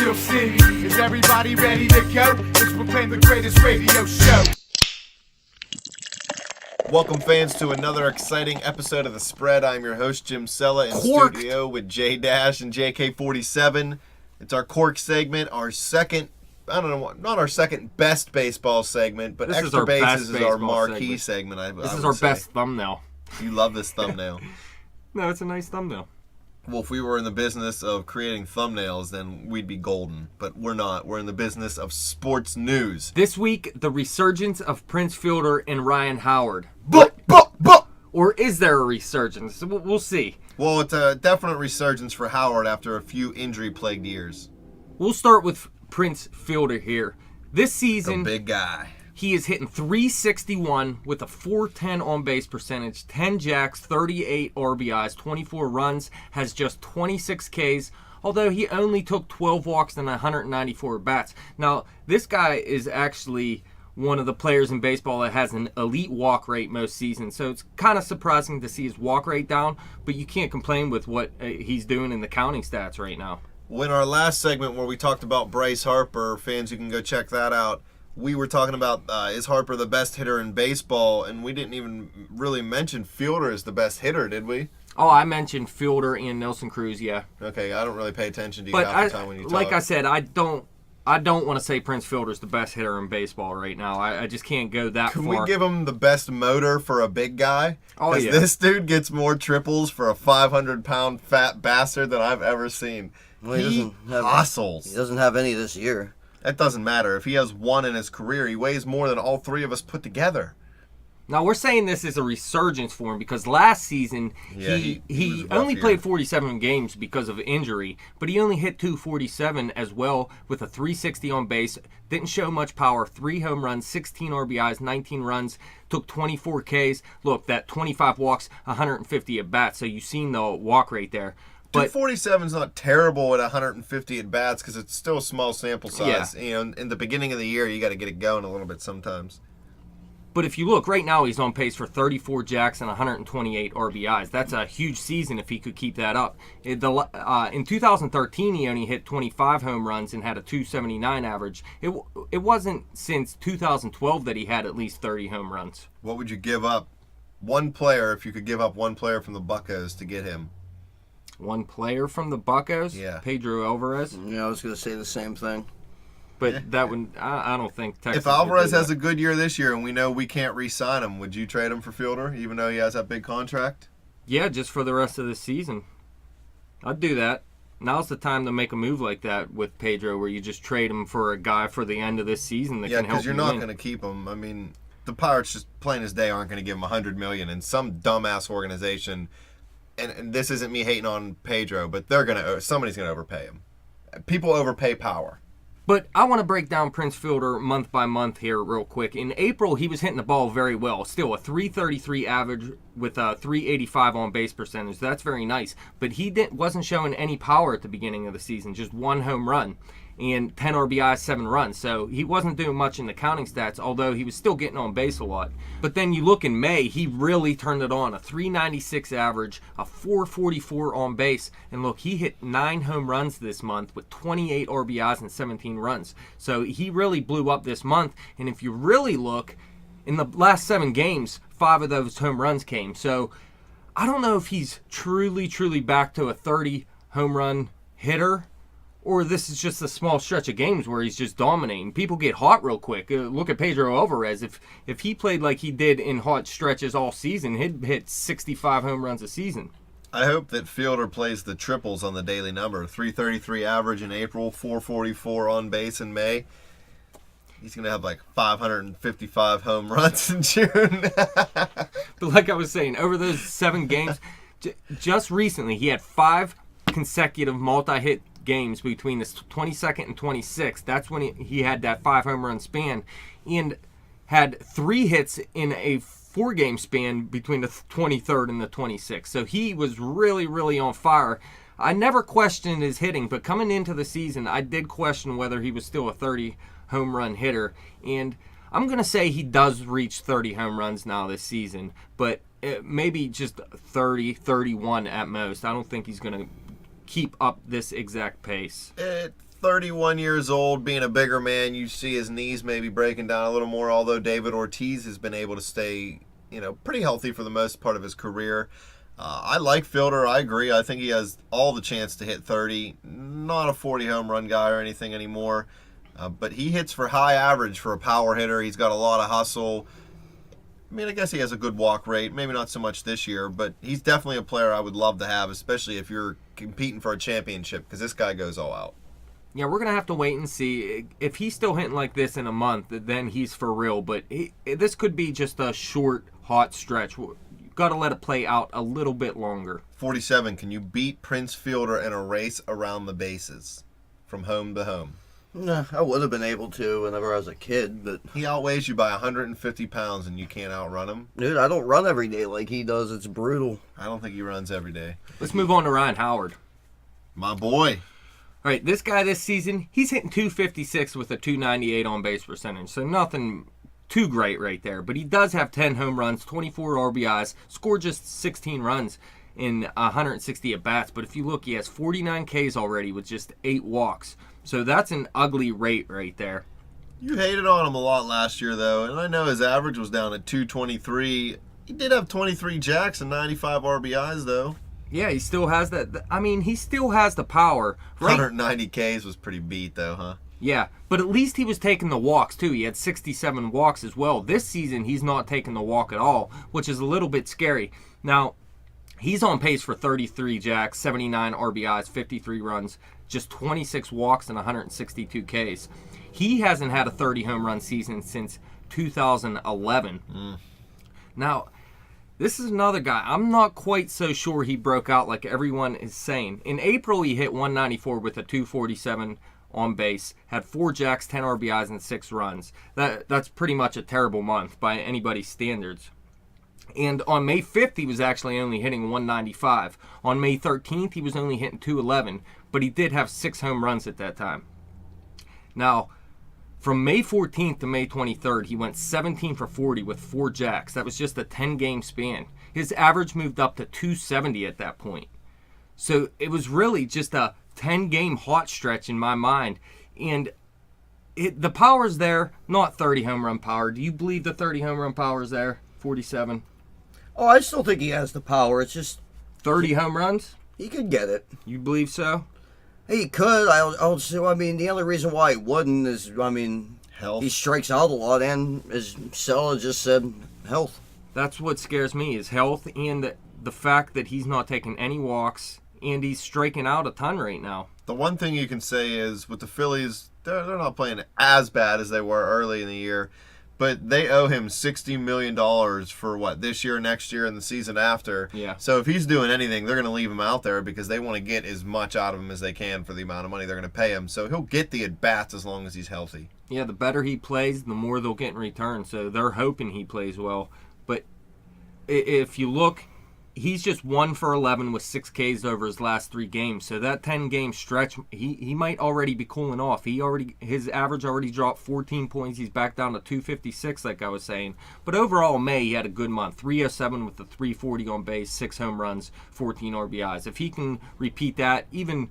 Steel City. Is everybody ready to go? Let's proclaim the greatest radio show. Welcome, fans, to another exciting episode of The Spread. I'm your host, Jim Sella, in Corked. studio with J-Dash and JK47. It's our Cork segment, our second, not our second best baseball segment, but This is Extra our best Bases is our baseball marquee segment. This I is would our say. best thumbnail. You love this thumbnail. No, it's a nice thumbnail. Well, if we were in the business of creating thumbnails, then we'd be golden. But we're not. We're in the business of sports news. This week, the resurgence of Prince Fielder and Ryan Howard. But. Or is there a resurgence? We'll see. Well, it's a definite resurgence for Howard after a few injury-plagued years. We'll start with Prince Fielder here. This The season, big guy. he is hitting .361 with a .410 on-base percentage, 10 jacks, 38 RBIs, 24 runs, has just 26 Ks, although he only took 12 walks and 194 bats. Now, this guy is actually one of the players in baseball that has an elite walk rate most seasons, so it's kind of surprising to see his walk rate down, but you can't complain with what he's doing in the counting stats right now. Well, in our last segment where we talked about Bryce Harper, fans, you can go check that out. We were talking about is Harper the best hitter in baseball, and we didn't even really mention Fielder as the best hitter, did we? Oh, I mentioned Fielder and Nelson Cruz, yeah. Okay, I don't really pay attention to you But half the time when you talk. like I said, I don't want to say Prince Fielder's the best hitter in baseball right now. I just can't go that Can far. we give him the best motor for a big guy? Oh, Because yeah. this dude gets more triples for a 500-pound fat bastard than I've ever seen. Well, he hustles. He doesn't have any this year. That doesn't matter. If he has one in his career, he weighs more than all three of us put together. Now, we're saying this is a resurgence for him because last season Yeah, he was he a rough only year. played 47 games because of injury, but he only hit .247 as well with a .360 on base. Didn't show much power. 3 home runs, 16 RBIs, 19 runs, took 24 Ks. Look, that 25 walks, 150 at bats, so you've seen the walk rate there. But 247 is not terrible at 150 at bats because it's still a small sample size. Yeah. You know, in the beginning of the year, you got to get it going a little bit sometimes. But if you look, right now he's on pace for 34 jacks and 128 RBIs. That's a huge season if he could keep that up. In 2013, he only hit 25 home runs and had a .279 average. It wasn't since 2012 that he had at least 30 home runs. What would you give up? One player, if you could give up one player from the Buccos to get him. One player from the Buccos, Yeah. Pedro Alvarez. Yeah, I was going to say the same thing. But that would, I don't think Texas If Alvarez would do has that. a good year this year and we know we can't re-sign him, would you trade him for Fielder, even though he has that big contract? Yeah, just for the rest of the season. I'd do that. Now's the time to make a move like that with Pedro, where you just trade him for a guy for the end of this season that Yeah, can help because you're you not win. going to keep him. I mean, the Pirates, just plain as day, aren't going to give him $100 million, and some dumbass organization, and this isn't me hating on Pedro, but somebody's going to overpay him. People overpay power. But I want to break down Prince Fielder month by month here real quick. In April, he was hitting the ball very well. Still a .333 average with a .385 on base percentage. That's very nice. But he wasn't showing any power at the beginning of the season. Just 1 home run and 10 RBIs, 7 runs. So he wasn't doing much in the counting stats, although he was still getting on base a lot. But then you look in May, he really turned it on. A .396 average, a .444 on base. And look, he hit 9 home runs this month with 28 RBIs and 17 runs. So he really blew up this month. And if you really look, in the last 7 games, 5 of those home runs came. So I don't know if he's truly back to a 30 home run hitter, or this is just a small stretch of games where he's just dominating. People get hot real quick. Look at Pedro Alvarez. If he played like he did in hot stretches all season, he'd hit 65 home runs a season. I hope that Fielder plays the triples on the daily number. 333 average in April, 444 on base in May. He's going to have like 555 home runs in June. But like I was saying, over those 7 games, just recently, he had 5 consecutive multi-hit games between the 22nd and 26th. That's when he had that 5 home run span, and had 3 hits in a 4-game span between the 23rd and the 26th. So he was really on fire. I never questioned his hitting, but coming into the season, I did question whether he was still a 30 home run hitter, and I'm going to say he does reach 30 home runs now this season, but maybe just 30, 31 at most. I don't think he's going to keep up this exact pace. At 31 years old, being a bigger man, you see his knees maybe breaking down a little more, although David Ortiz has been able to stay, pretty healthy for the most part of his career. I like Fielder. I agree. I think he has all the chance to hit 30. Not a 40 home run guy or anything anymore, but he hits for high average for a power hitter. He's got a lot of hustle. I mean, I guess he has a good walk rate. Maybe not so much this year, but he's definitely a player I would love to have, especially if you're competing for a championship, because this guy goes all out. Yeah, we're going to have to wait and see. If he's still hitting like this in a month, then he's for real. But this could be just a short, hot stretch. You've got to let it play out a little bit longer. 47, can you beat Prince Fielder in a race around the bases from home to home? Nah, I would have been able to whenever I was a kid, but... He outweighs you by 150 pounds and you can't outrun him? Dude, I don't run every day like he does. It's brutal. I don't think he runs every day. Let's move on to Ryan Howard. My boy. All right, this guy this season, he's hitting 256 with a 298 on-base percentage, so nothing too great right there. But he does have 10 home runs, 24 RBIs, scored just 16 runs in 160 at-bats. But if you look, he has 49 Ks already with just 8 walks. So that's an ugly rate right there. You hated on him a lot last year, though, and I know his average was down at 223. He did have 23 jacks and 95 RBIs, though. Yeah, he still has that. I mean, he still has the power. Right? 190 Ks was pretty beat, though, huh? Yeah, but at least he was taking the walks, too. He had 67 walks as well. This season, he's not taking the walk at all, which is a little bit scary. Now, he's on pace for 33 jacks, 79 RBIs, 53 runs, just 26 walks and 162 Ks. He hasn't had a 30 home run season since 2011. Now, this is another guy. I'm not quite so sure he broke out like everyone is saying. In April, he hit 194 with a 247 on base, had 4 jacks, 10 RBIs, and 6 runs. That's pretty much a terrible month by anybody's standards. And on May 5th, he was actually only hitting 195. On May 13th, he was only hitting 211, but he did have 6 home runs at that time. Now, from May 14th to May 23rd, he went 17 for 40 with 4 jacks. That was just a 10-game span. His average moved up to 270 at that point. So it was really just a 10-game hot stretch in my mind. And the power's there, not 30 home run power. Do you believe the 30 home run power is there? 47? Oh, I still think he has the power. It's just... 30 home runs? He could get it. You believe so? He could. I mean, the only reason why he wouldn't is, Health. he strikes out a lot, and as Sella just said, health. That's what scares me, is health and the fact that he's not taking any walks and he's striking out a ton right now. The one thing you can say is with the Phillies, they're not playing as bad as they were early in the year, but they owe him $60 million for this year, next year, and the season after. Yeah. So if he's doing anything, they're going to leave him out there because they want to get as much out of him as they can for the amount of money they're going to pay him. So he'll get the at-bats as long as he's healthy. Yeah, the better he plays, the more they'll get in return. So they're hoping he plays well. But if you look, he's just 1 for 11 with 6 Ks over his last 3 games. So that 10-game stretch, he might already be cooling off. His average already dropped 14 points. He's back down to 256, like I was saying. But overall, May, he had a good month. 307 with the 340 on base, 6 home runs, 14 RBIs. If he can repeat that even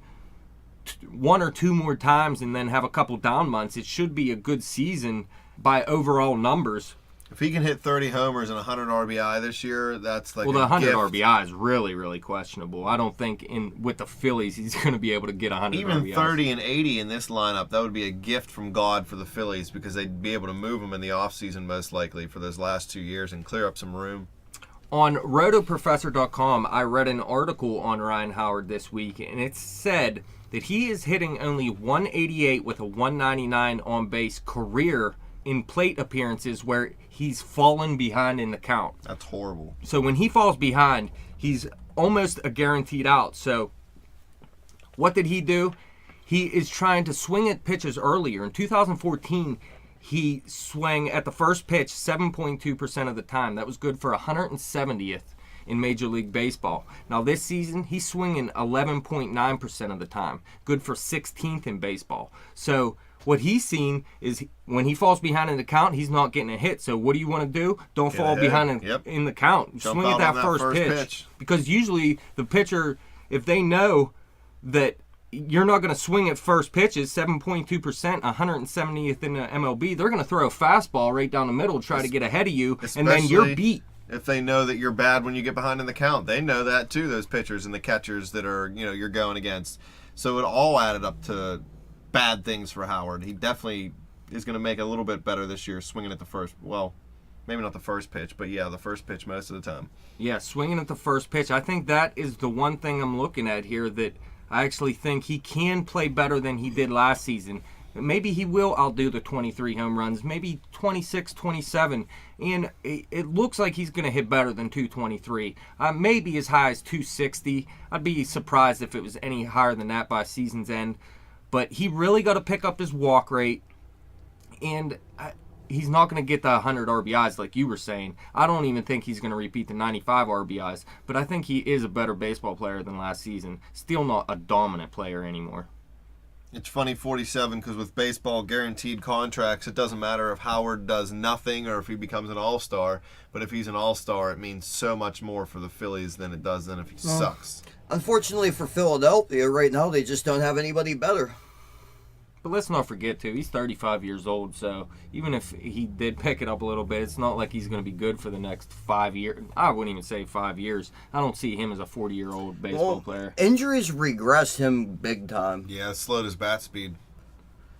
1 or 2 more times and then have a couple down months, it should be a good season by overall numbers. If he can hit 30 homers and 100 RBI this year, that's like the 100 gift. RBI is really, really questionable. I don't think with the Phillies he's going to be able to get 100 Even RBIs. 30 and 80 in this lineup, that would be a gift from God for the Phillies because they'd be able to move him in the offseason most likely for those last 2 years and clear up some room. On rotoprofessor.com, I read an article on Ryan Howard this week, and it said that he is hitting only 188 with a 199 on base career in plate appearances where he's fallen behind in the count. That's horrible. So when he falls behind, he's almost a guaranteed out. So what did he do? He is trying to swing at pitches earlier. In 2014, he swung at the first pitch 7.2% of the time. That was good for 170th in Major League Baseball. Now this season, he's swinging 11.9% of the time. Good for 16th in baseball. So what he's seen is when he falls behind in the count, he's not getting a hit. So what do you want to do? Don't Get fall ahead. behind Yep. in the count. Jump Swing out at on that that first first pitch. pitch. Because usually the pitcher, if they know that you're not going to swing at first pitches, 7.2%, 170th in the MLB. They're going to throw a fastball right down the middle, try to get ahead of you, and then you're beat. If they know that you're bad when you get behind in the count, they know that too, those pitchers and the catchers that are, you're going against. So it all added up to bad things for Howard. He definitely is going to make it a little bit better this year, swinging at the first, well, maybe not the first pitch, but yeah, the first pitch most of the time. Yeah, swinging at the first pitch. I think that is the one thing I'm looking at here that I actually think he can play better than he did last season. Maybe he will outdo the 23 home runs, maybe 26, 27, and it looks like he's going to hit better than 223. Maybe as high as 260. I'd be surprised if it was any higher than that by season's end. But he really got to pick up his walk rate, and he's not going to get the 100 RBIs like you were saying. I don't even think he's going to repeat the 95 RBIs, but I think he is a better baseball player than last season. Still not a dominant player anymore. It's funny, 47, because with baseball guaranteed contracts, it doesn't matter if Howard does nothing or if he becomes an all-star, but if he's an all-star, it means so much more for the Phillies than it does if he sucks. Unfortunately for Philadelphia, right now, they just don't have anybody better. But let's not forget, too, he's 35 years old, so even if he did pick it up a little bit, it's not like he's going to be good for the next 5 years. I wouldn't even say 5 years. I don't see him as a 40-year-old baseball player. Injuries regressed him big time. Yeah, it slowed his bat speed.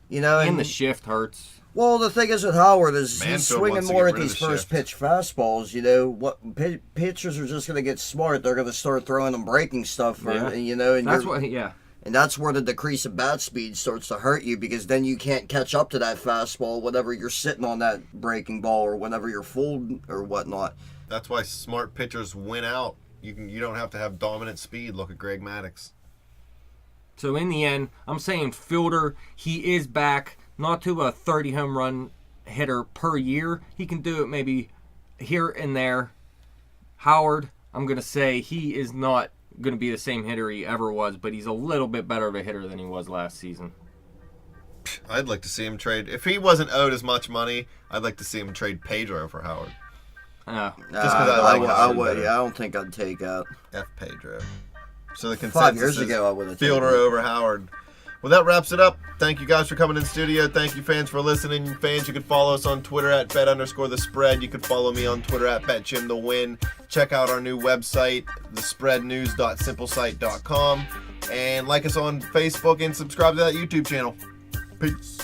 And the shift hurts. Well, the thing is with Howard is Manfield he's swinging more at these first pitch fastballs. What pitchers are just going to get smart. They're going to start throwing them breaking stuff. And that's what. Yeah. And that's where the decrease of bat speed starts to hurt you, because then you can't catch up to that fastball whenever you're sitting on that breaking ball or whenever you're full or whatnot. That's why smart pitchers win out. You don't have to have dominant speed. Look at Greg Maddux. So in the end, I'm saying Fielder, he is back, not to a 30 home run hitter per year. He can do it maybe here and there. Howard, I'm going to say he is not going to be the same hitter he ever was, but he's a little bit better of a hitter than he was last season. I'd like to see him trade. If he wasn't owed as much money, I'd like to see him trade Pedro for Howard. Just because I like Howard. I don't think I'd take out F Pedro. So the consensus 5 years is ago I would have Fielder over Howard. Well, that wraps it up. Thank you guys for coming in studio. Thank you, fans, for listening. Fans, you can follow us on Twitter at bet_the_spread. You can follow me on Twitter at betjimthewin. Check out our new website, thespreadnews.simplesite.com. And like us on Facebook and subscribe to that YouTube channel. Peace.